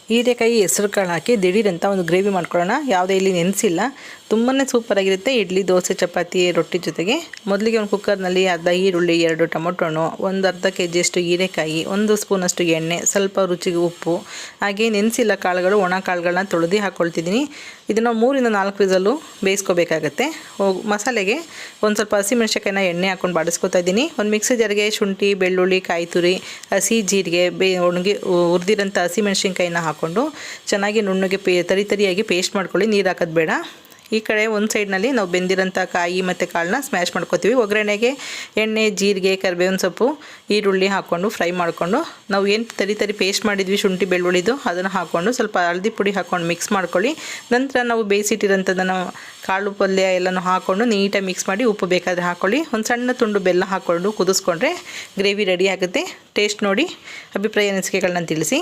ಹೀರೆಕಾಯಿ ಹೆಸರು ಕಾಳು ಹಾಕಿ ದಿಢೀರಂತ ಒಂದು ಗ್ರೇವಿ ಮಾಡ್ಕೊಳ್ಳೋಣ. ಯಾವುದೇ ಇಲ್ಲಿ ನೆನೆಸಿಲ್ಲ, ತುಂಬಾ ಸೂಪರಾಗಿರುತ್ತೆ. ಇಡ್ಲಿ, ದೋಸೆ, ಚಪಾತಿ, ರೊಟ್ಟಿ ಜೊತೆಗೆ. ಮೊದಲಿಗೆ ಒಂದು ಕುಕ್ಕರ್ನಲ್ಲಿ ಅರ್ಧ ಈರುಳ್ಳಿ, 2 ಟೊಮೊಟೊ ಹಣ್ಣು, ಒಂದು ಅರ್ಧ ಕೆಜಿಯಷ್ಟು ಹೀರೆಕಾಯಿ, 1 ಸ್ಪೂನಷ್ಟು ಎಣ್ಣೆ, ಸ್ವಲ್ಪ ರುಚಿಗೆ ಉಪ್ಪು, ಹಾಗೆ ನೆನೆಸಿಲ್ಲ ಕಾಳುಗಳು, ಒಣ ಕಾಳುಗಳನ್ನ ತೊಳೆದು ಹಾಕ್ಕೊಳ್ತಿದ್ದೀನಿ. ಇದನ್ನು 3 ರಿಂದ 4 ವಿಸಲು ಬೇಯಿಸ್ಕೋಬೇಕಾಗತ್ತೆ. ಮಸಾಲೆಗೆ ಒಂದು ಸ್ವಲ್ಪ ಹಸಿಮೆಣಸಿನಕಾಯಿನ ಎಣ್ಣೆ ಹಾಕ್ಕೊಂಡು ಬಾಡಿಸ್ಕೊತಾ ಇದ್ದೀನಿ. ಒಂದು ಮಿಕ್ಸಿ ಜಾರಿಗೆ ಶುಂಠಿ, ಬೆಳ್ಳುಳ್ಳಿ, ಕಾಯಿ ತುರಿ, ಹಸಿ ಜೀರಿಗೆ, ಒಣಗಿ ಹುರಿದಿರೋಂಥ ಹಸಿಮೆಣಸಿನ್ಕಾಯಿನ ಹಾಕ್ಕೊಂಡು ಚೆನ್ನಾಗಿ ನುಣ್ಣಗೆ ತರಿಯಾಗಿ ಪೇಸ್ಟ್ ಮಾಡ್ಕೊಳ್ಳಿ. ನೀರು ಹಾಕೋದು ಬೇಡ. ಈ ಕಡೆ ಒಂದು ಸೈಡ್ನಲ್ಲಿ ನಾವು ಬೆಂದಿರೋಂಥ ಕಾಯಿ ಮತ್ತು ಕಾಳನ್ನ ಸ್ಮ್ಯಾಶ್ ಮಾಡ್ಕೊತೀವಿ. ಒಗ್ಗರಣೆಗೆ ಎಣ್ಣೆ, ಜೀರಿಗೆ, ಕರಿಬೇವಿನ ಸೊಪ್ಪು, ಈರುಳ್ಳಿ ಹಾಕ್ಕೊಂಡು ಫ್ರೈ ಮಾಡಿಕೊಂಡು ನಾವು ಏನು ತರಿ ಪೇಸ್ಟ್ ಮಾಡಿದ್ವಿ ಶುಂಠಿ ಬೆಳ್ಳುಳ್ಳಿದು ಅದನ್ನು ಹಾಕ್ಕೊಂಡು ಸ್ವಲ್ಪ ಹಳದಿ ಪುಡಿ ಹಾಕ್ಕೊಂಡು ಮಿಕ್ಸ್ ಮಾಡ್ಕೊಳ್ಳಿ. ನಂತರ ನಾವು ಬೇಯಿಸಿಟ್ಟಿರೋಂಥದ್ದನ್ನು ಕಾಳು ಪಲ್ಯ ಎಲ್ಲನೂ ಹಾಕ್ಕೊಂಡು ನೀಟಾಗಿ ಮಿಕ್ಸ್ ಮಾಡಿ ಉಪ್ಪು ಬೇಕಾದರೆ ಹಾಕ್ಕೊಳ್ಳಿ. ಒಂದು ಸಣ್ಣ ತುಂಡು ಬೆಲ್ಲ ಹಾಕ್ಕೊಂಡು ಕುದಿಸ್ಕೊಂಡ್ರೆ ಗ್ರೇವಿ ರೆಡಿ ಆಗುತ್ತೆ. ಟೇಸ್ಟ್ ನೋಡಿ ಅಭಿಪ್ರಾಯ ಅನಿಸಿಕೆಗಳನ್ನ ತಿಳಿಸಿ.